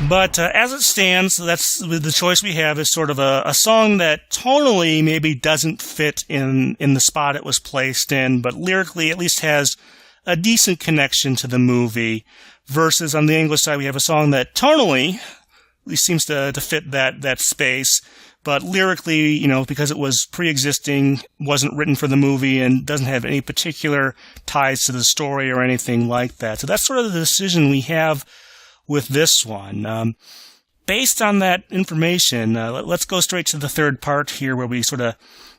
But as it stands, that's the choice we have is sort of a song that tonally maybe doesn't fit in the spot it was placed in, but lyrically at least has a decent connection to the movie. Versus on the English side, we have a song that tonally at least seems to fit that space, but lyrically, you know, because it was pre-existing, wasn't written for the movie, and doesn't have any particular ties to the story or anything like that. So that's sort of the decision we have with this one. Based on that information, let's go straight to the third part here where we sort of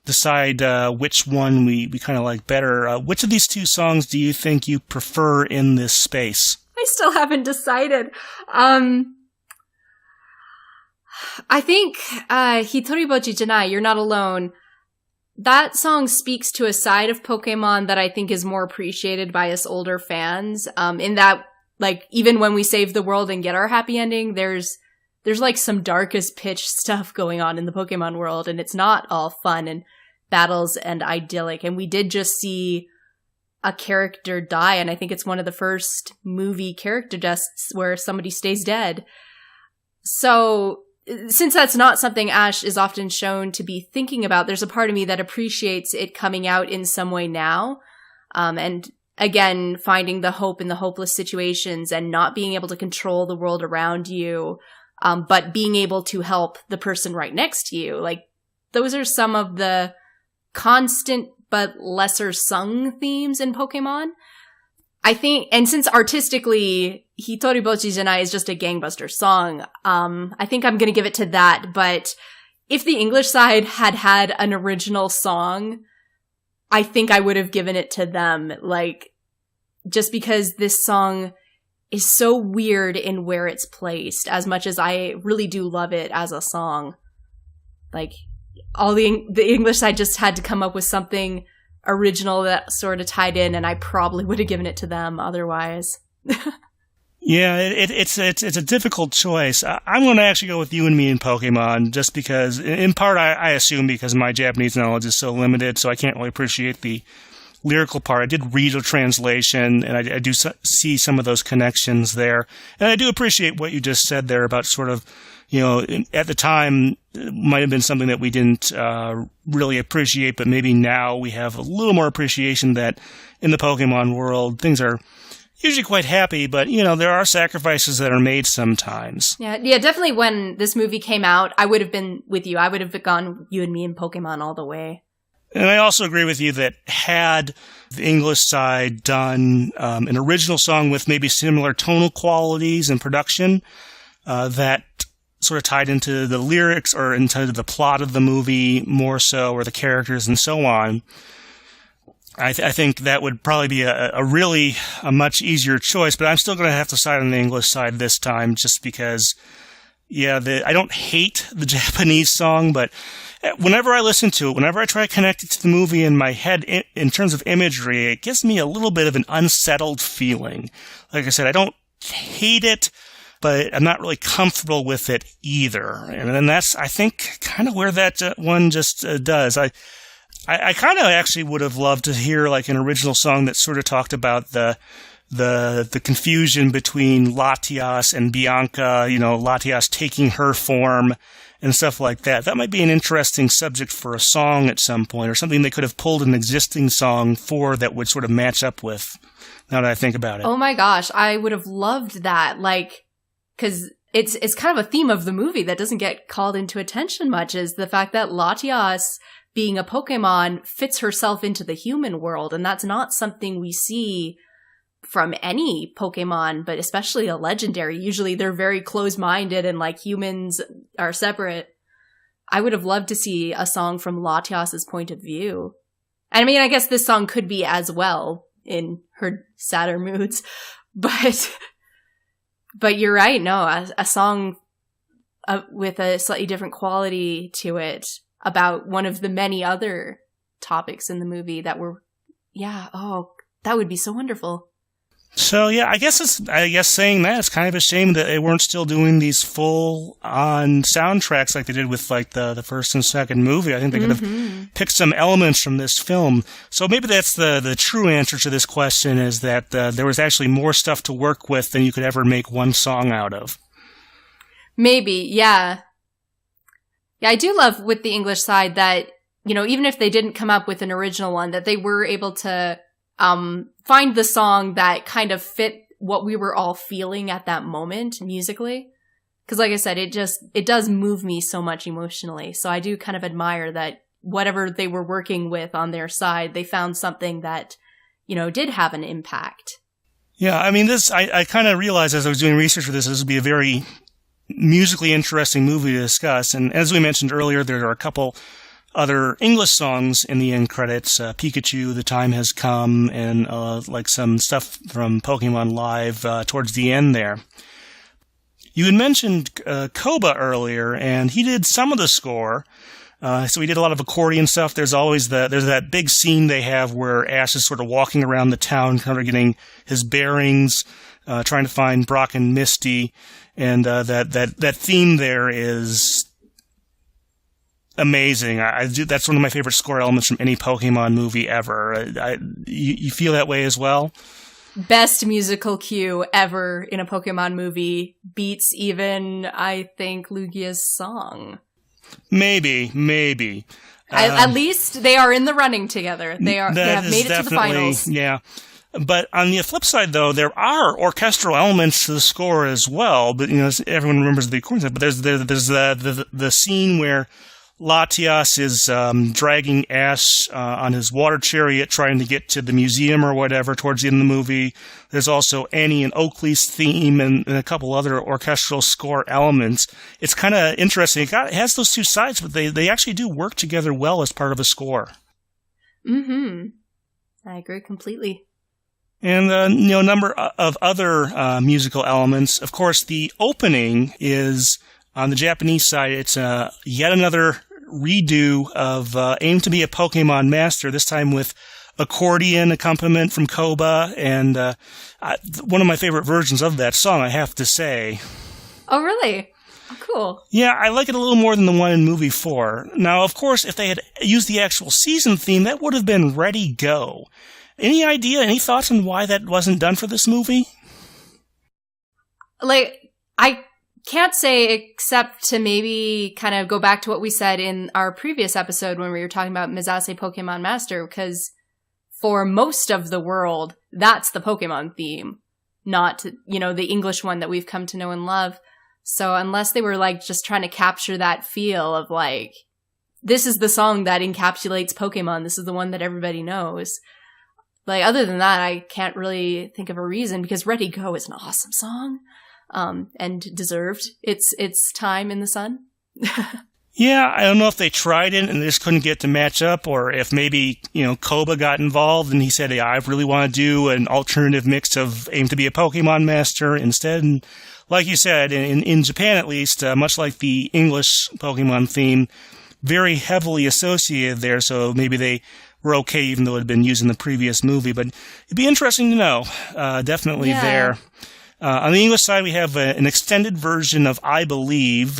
decide which one we kind of like better. Which of these two songs do you think you prefer in this space? I still haven't decided. I think Hitoribochi Janai, You're Not Alone, that song speaks to a side of Pokemon that I think is more appreciated by us older fans, in that, like, even when we save the world and get our happy ending, there's like some darkest pitch stuff going on in the Pokemon world, and it's not all fun and battles and idyllic. And we did just see a character die, and I think it's one of the first movie character deaths where somebody stays dead. So, since that's not something Ash is often shown to be thinking about, there's a part of me that appreciates it coming out in some way now. And again, finding the hope in the hopeless situations and not being able to control the world around you, but being able to help the person right next to you. Like, those are some of the constant but lesser sung themes in Pokemon. I think, and since artistically, Hitoribochi Janai is just a gangbuster song, I think I'm gonna give it to that, but if the English side had had an original song, I think I would have given it to them, like, just because this song is so weird in where it's placed, as much as I really do love it as a song. Like, all the English side just had to come up with something original that sort of tied in, and I probably would have given it to them otherwise. Yeah, it's a difficult choice. I'm going to actually go with You and Me in Pokemon, just because, in part, I assume because my Japanese knowledge is so limited, so I can't really appreciate the lyrical part. I did read a translation, and I do see some of those connections there. And I do appreciate what you just said there about sort of, you know, at the time, it might have been something that we didn't really appreciate, but maybe now we have a little more appreciation that in the Pokemon world, things are usually quite happy, but, you know, there are sacrifices that are made sometimes. Yeah, definitely when this movie came out, I would have been with you. I would have gone You and Me in Pokemon all the way. And I also agree with you that had the English side done an original song with maybe similar tonal qualities and production that sort of tied into the lyrics or into the plot of the movie more so, or the characters and so on, I think that would probably be a much easier choice. But I'm still going to have to side on the English side this time, just because, yeah, I don't hate the Japanese song, but whenever I listen to it, whenever I try to connect it to the movie in my head in terms of imagery, it gives me a little bit of an unsettled feeling. Like I said, I don't hate it, but I'm not really comfortable with it either. And then that's, I think, kind of where that one just does. I kind of actually would have loved to hear like an original song that sort of talked about the confusion between Latias and Bianca, you know, Latias taking her form and stuff like that. That might be an interesting subject for a song at some point, or something they could have pulled an existing song for that would sort of match up with, now that I think about it. Oh my gosh, I would have loved that, like, because it's kind of a theme of the movie that doesn't get called into attention much, is the fact that Latias, being a Pokemon, fits herself into the human world, and that's not something we see from any Pokemon, but especially a legendary. Usually they're very closed-minded and like humans are separate. I would have loved to see a song from Latias's point of view. And I mean, I guess this song could be as well in her sadder moods, but you're right. No, a song with a slightly different quality to it about one of the many other topics in the movie that were, that would be so wonderful. So yeah, I guess saying that, it's kind of a shame that they weren't still doing these full-on soundtracks like they did with like the first and second movie. I think they could have picked some elements from this film. So maybe that's the true answer to this question, is that there was actually more stuff to work with than you could ever make one song out of. Maybe, yeah. Yeah, I do love with the English side that, even if they didn't come up with an original one, that they were able to find the song that kind of fit what we were all feeling at that moment musically. Because like I said, it does move me so much emotionally. So I do kind of admire that whatever they were working with on their side, they found something that, did have an impact. Yeah, I mean, I kind of realized as I was doing research for this would be a very musically interesting movie to discuss. And as we mentioned earlier, there are a couple other English songs in the end credits, Pikachu, The Time Has Come, and like some stuff from Pokemon Live towards the end there. You had mentioned Koba earlier, and he did some of the score. So he did a lot of accordion stuff. There's always there's that big scene they have where Ash is sort of walking around the town, kind of getting his bearings, trying to find Brock and Misty, and that theme there is amazing. That's one of my favorite score elements from any Pokemon movie ever. You feel that way as well? Best musical cue ever in a Pokemon movie, beats even, I think, Lugia's song. Maybe. At least they are in the running together. They have made it to the finals. Yeah. But on the flip side, though, there are orchestral elements to the score as well. But everyone remembers the accordion. But there's the scene where Latias is dragging Ash on his water chariot, trying to get to the museum or whatever towards the end of the movie. There's also Annie and Oakley's theme and a couple other orchestral score elements. It's kind of interesting. It has those two sides, but they actually do work together well as part of a score. Mm-hmm. I agree completely. And a number of other musical elements. Of course, the opening is, on the Japanese side, it's yet another redo of Aim to be a Pokemon Master, this time with accordion accompaniment from Koba, and one of my favorite versions of that song, I have to say. Oh, really? Oh, cool. Yeah, I like it a little more than the one in movie 4. Now, of course, if they had used the actual season theme, that would have been Ready Go. Any idea, any thoughts on why that wasn't done for this movie? I can't say except to maybe kind of go back to what we said in our previous episode when we were talking about Mizase Pokemon Master, because for most of the world, that's the Pokemon theme, not, the English one that we've come to know and love. So unless they were just trying to capture that feel of this is the song that encapsulates Pokemon, this is the one that everybody knows. Other than that, I can't really think of a reason, because Ready Go is an awesome song. And deserved its time in the sun. Yeah, I don't know if they tried it and they just couldn't get to match up, or if maybe, Koba got involved and he said, hey, I really want to do an alternative mix of Aim to be a Pokemon Master instead. And like you said, in Japan at least, much like the English Pokemon theme, very heavily associated there, so maybe they were okay even though it had been used in the previous movie. But it'd be interesting to know, definitely there. On the English side, we have an extended version of I Believe,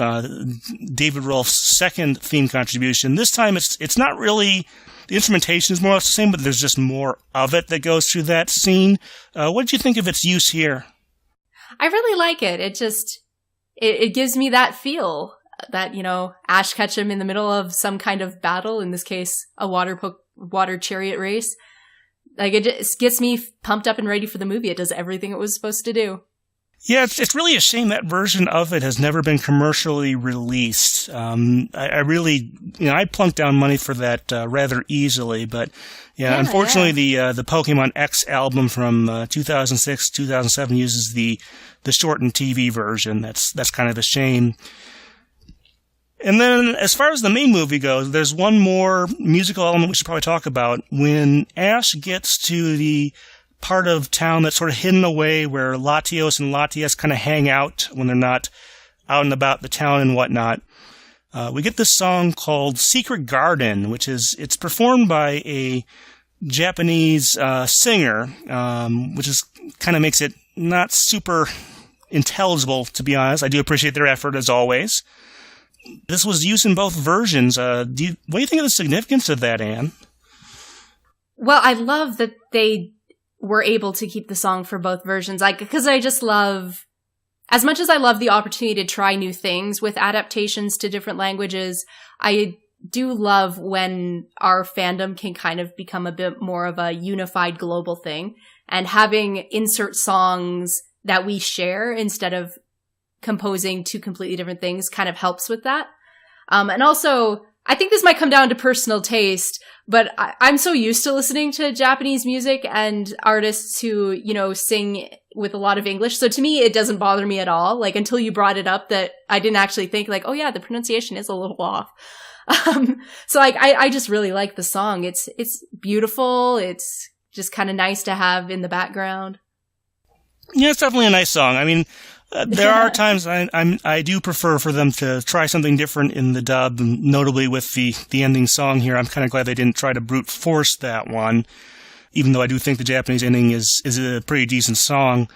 David Rolf's second theme contribution. This time, it's not really, the instrumentation is more or less the same, but there's just more of it that goes through that scene. What did you think of its use here? I really like it. It gives me that feel that, Ash Ketchum in the middle of some kind of battle, in this case, a water chariot race. It just gets me pumped up and ready for the movie. It does everything it was supposed to do. Yeah, it's really a shame that version of it has never been commercially released. I really, I plunked down money for that rather easily, but unfortunately, the Pokemon X album from 2006, 2007 uses the shortened TV version. That's kind of a shame. And then, as far as the main movie goes, there's one more musical element we should probably talk about. When Ash gets to the part of town that's sort of hidden away where Latios and Latias kind of hang out when they're not out and about the town and whatnot, we get this song called Secret Garden, it's performed by a Japanese singer, which kind of makes it not super intelligible, to be honest. I do appreciate their effort, as always. This was used in both versions. What do you think of the significance of that, Anne? Well, I love that they were able to keep the song for both versions. Because I just love as much as I love the opportunity to try new things with adaptations to different languages, I do love when our fandom can kind of become a bit more of a unified global thing, and having insert songs that we share instead of composing two completely different things kind of helps with that. And also, I think this might come down to personal taste, but I'm so used to listening to Japanese music and artists who, you know, sing with a lot of English. So to me, it doesn't bother me at all. Like, until you brought it up, that I didn't actually think like, oh yeah, the pronunciation is a little off. So like, I just really like the song. It's beautiful. It's just kind of nice to have in the background. Yeah, it's definitely a nice song. I mean, there are times I do prefer for them to try something different in the dub, notably with the ending song here. I'm kind of glad they didn't try to brute force that one, even though I do think the Japanese ending is a pretty decent song.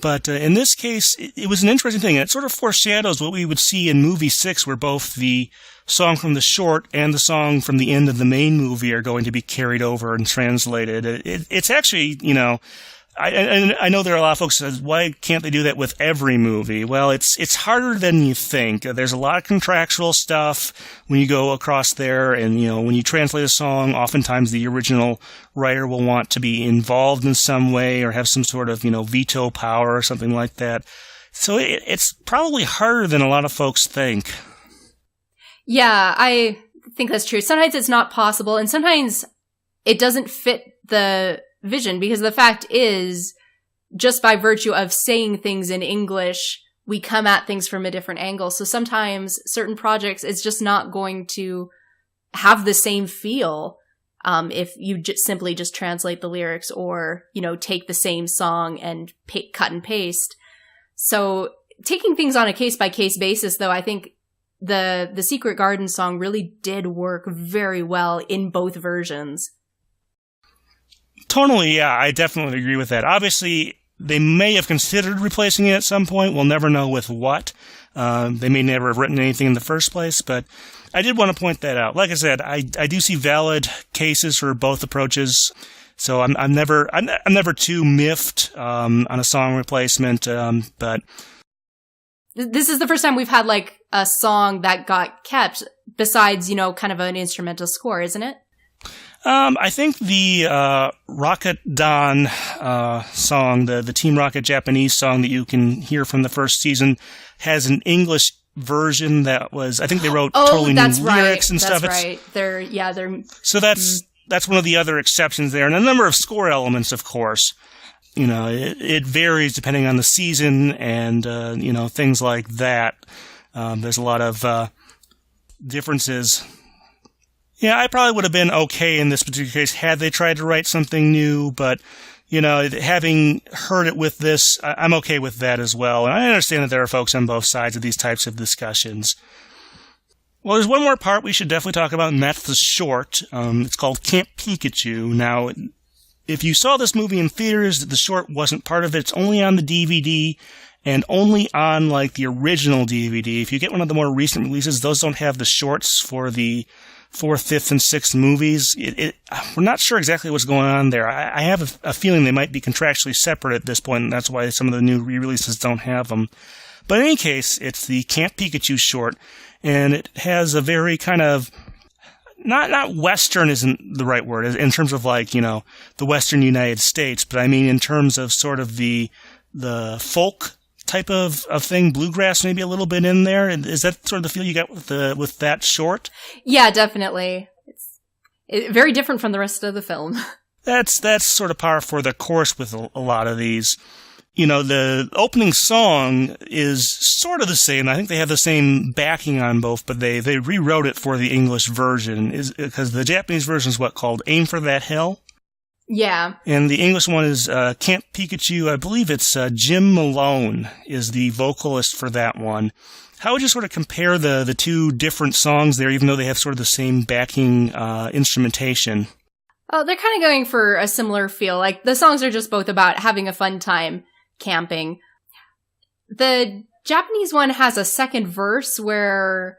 But in this case, it was an interesting thing. It sort of foreshadows what we would see in movie 6, where both the song from the short and the song from the end of the main movie are going to be carried over and translated. It's actually, you know, I know there are a lot of folks who say, why can't they do that with every movie? Well, it's harder than you think. There's a lot of contractual stuff when you go across there, and, you know, when you translate a song, oftentimes the original writer will want to be involved in some way or have some sort of, you know, veto power or something like that. So it's probably harder than a lot of folks think. Yeah, I think that's true. Sometimes it's not possible, and sometimes it doesn't fit the vision, because the fact is, just by virtue of saying things in English, we come at things from a different angle. So sometimes certain projects, it's just not going to have the same feel if you simply just translate the lyrics, or, you know, take the same song and cut and paste. So taking things on a case-by-case basis, though, I think the Secret Garden song really did work very well in both versions. Tonally, yeah, I definitely agree with that. Obviously, they may have considered replacing it at some point. We'll never know with what. They may never have written anything in the first place, but I did want to point that out. Like I said, I do see valid cases for both approaches. So I'm never too miffed on a song replacement, but this is the first time we've had like a song that got kept besides, you know, kind of an instrumental score, isn't it? I think the Rocket Don song, the Team Rocket Japanese song that you can hear from the first season, has an English version that was, I think they wrote totally new lyrics and stuff. That's right. They're so that's one of the other exceptions there, and a number of score elements, of course. You know, it varies depending on the season and you know, things like that. There's a lot of differences. Yeah, I probably would have been okay in this particular case had they tried to write something new, but, you know, having heard it with this, I'm okay with that as well. And I understand that there are folks on both sides of these types of discussions. Well, there's one more part we should definitely talk about, and that's the short. It's called Camp Pikachu. Now, if you saw this movie in theaters, the short wasn't part of it. It's only on the DVD, and only on, like, the original DVD. If you get one of the more recent releases, those don't have the shorts for the 4th, 5th, and 6th movies. We're not sure exactly what's going on there. I have a feeling they might be contractually separate at this point, and that's why some of the new re-releases don't have them. But in any case, it's the Camp Pikachu short, and it has a very kind of, not Western isn't the right word, in terms of, like, you know, the Western United States, but I mean in terms of sort of the folk type of thing, bluegrass maybe a little bit in there. Is that sort of the feel you got with that short? Yeah, definitely. It's very different from the rest of the film. That's sort of par for the course with a lot of these. You know, the opening song is sort of the same. I think they have the same backing on both, but they rewrote it for the English version, because the Japanese version is called Aim for That Hill. Yeah. And the English one is Camp Pikachu. I believe it's Jim Malone is the vocalist for that one. How would you sort of compare the two different songs there, even though they have sort of the same backing instrumentation? Oh, they're kind of going for a similar feel. Like, the songs are just both about having a fun time camping. The Japanese one has a second verse where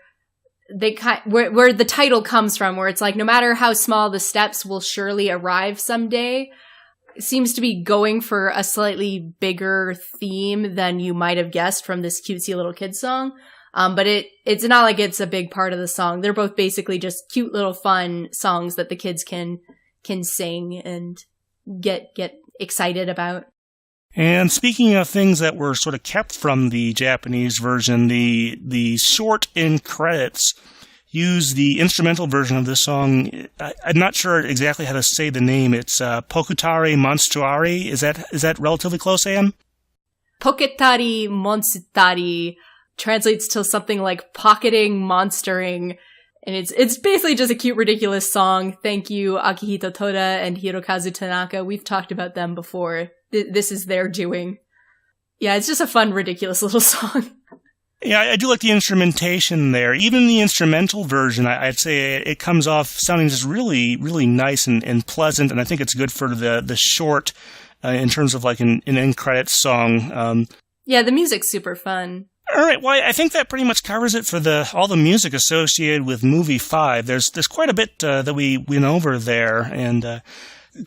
where the title comes from, where it's like, no matter how small the steps will surely arrive someday. seems to be going for a slightly bigger theme than you might have guessed from this cutesy little kid song. But it's not like it's a big part of the song. They're both basically just cute little fun songs that the kids can sing and get excited about. And speaking of things that were sort of kept from the Japanese version, the short end credits use the instrumental version of this song. I'm not sure exactly how to say the name. It's Pokutari Monstuari. Is that relatively close, Anne? Poketari Monstari translates to something like pocketing, monstering, and it's basically just a cute, ridiculous song. Thank you, Akihito Toda and Hirokazu Tanaka. We've talked about them before. This is their doing. Yeah, it's just a fun, ridiculous little song. Yeah, I do like the instrumentation there. Even the instrumental version, I'd say it comes off sounding just really, really nice and pleasant, and I think it's good for the short in terms of like an end credits song. Yeah, the music's super fun. All right, well, I think that pretty much covers it for all the music associated with movie 5. There's quite a bit that we went over there, and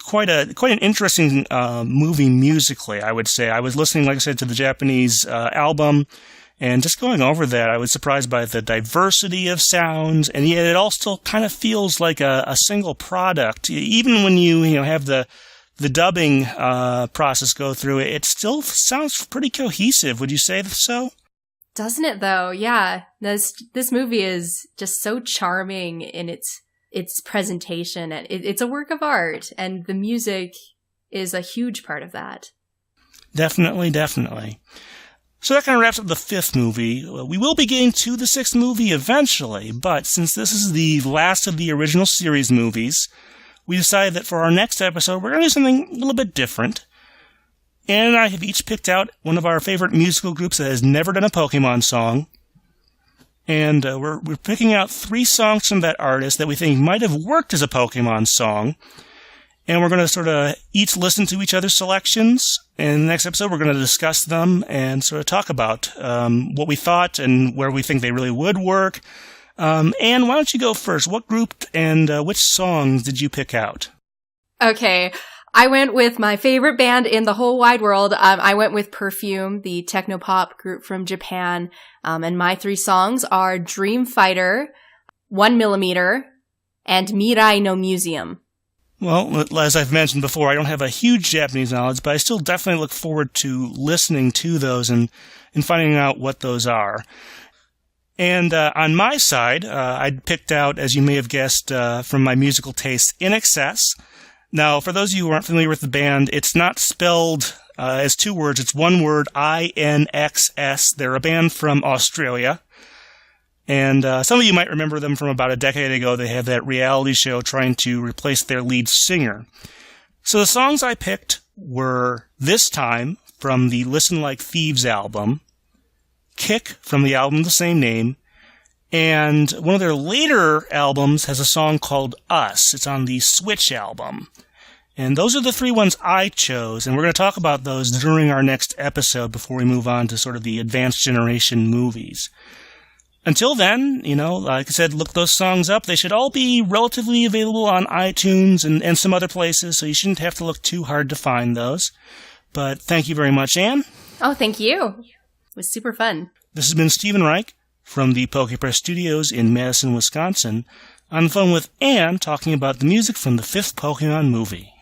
quite an interesting movie musically, I would say. I was listening, like I said, to the Japanese album, and just going over that, I was surprised by the diversity of sounds, and yet it all still kind of feels like a single product. Even when you have the dubbing process go through it, it still sounds pretty cohesive. Would you say so? Doesn't it though? Yeah. This movie is just so charming in its presentation. It's a work of art, and the music is a huge part of that. Definitely. So that kind of wraps up the 5th movie. We will be getting to the 6th movie eventually, but since this is the last of the original series movies, we decided that for our next episode, we're going to do something a little bit different. Anne and I have each picked out one of our favorite musical groups that has never done a Pokemon song. And we're picking out 3 songs from that artist that we think might have worked as a Pokemon song. And we're going to sort of each listen to each other's selections. And in the next episode, we're going to discuss them and sort of talk about what we thought and where we think they really would work. Anne, why don't you go first? What group and which songs did you pick out? Okay. I went with my favorite band in the whole wide world. I went with Perfume, the techno-pop group from Japan. And my 3 songs are Dream Fighter, 1mm, and Mirai no Museum. Well, as I've mentioned before, I don't have a huge Japanese knowledge, but I still definitely look forward to listening to those and finding out what those are. And on my side, I'd picked out, as you may have guessed from my musical taste, In Excess. Now, for those of you who aren't familiar with the band, it's not spelled as 2 words. It's 1 word, INXS. They're a band from Australia. And some of you might remember them from about a decade ago. They had that reality show trying to replace their lead singer. So the songs I picked were This Time from the Listen Like Thieves album, Kick from the album of the same name, and one of their later albums has a song called Us. It's on the Switch album. And those are the 3 ones I chose, and we're going to talk about those during our next episode before we move on to sort of the advanced generation movies. Until then, like I said, look those songs up. They should all be relatively available on iTunes and some other places, so you shouldn't have to look too hard to find those. But thank you very much, Anne. Oh, thank you. It was super fun. This has been Stephen Reich from the pokepress studios in Madison, Wisconsin, on the phone with Anne talking about the music from the 5th Pokemon movie.